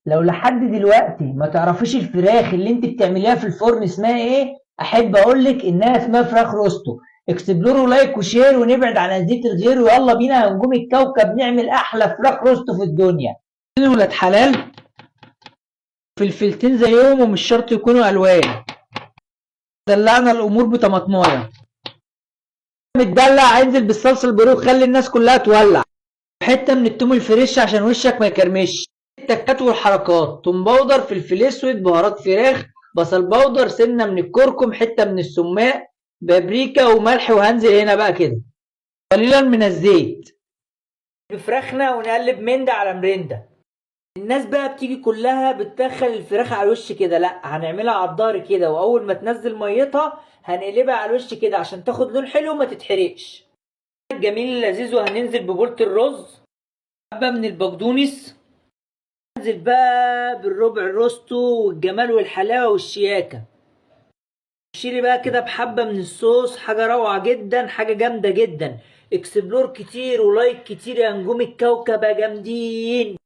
لو لحد دلوقتي ما تعرفيش الفراخ اللي انت بتعمليها في الفرن اسمها ايه، احب اقولك انها اسمها فراخ روستو. اكسبلوروا لايك وشير ونبعد عن اذية الغير، ويلا بينا يا نجوم الكوكب نعمل احلى فراخ روستو في الدنيا. ولاد حلال، فلفلتين زيهم ومش شرط يكونوا الوان. دلعنا الامور بطماطمايه. متدلع انزل بالصلصه البوريه وخلي الناس كلها تولع. حته من التوم الفريش عشان وشك ما يكرمش. التكات والحركات: توم باودر، فلفل اسود، بهارات فراخ، بصل باودر، سنه من الكركم، حته من السماق، بابريكا وملح. وهنزل هنا بقى كده قليلا من الزيت بفراخنا، ونقلب من ده على مرنده. الناس بقى بتيجي كلها بتدخل الفراخ على الوش كده، لا هنعملها على الظهر كده، واول ما تنزل ميتها هنقلبها على الوش كده عشان تاخد لون حلو وما تتحرقش. الجميل اللذيذ. وهننزل ببولة الرز، حبة من البقدونس، ننزل بقى بالربع الروستو والجمال والحلاوة والشياكة. شيلي بقى كده بحبة من الصوص، حاجة روعة جدا، حاجة جامدة جدا. اكسبلور كتير ولايك كتير يا نجوم الكوكب يا جامدين.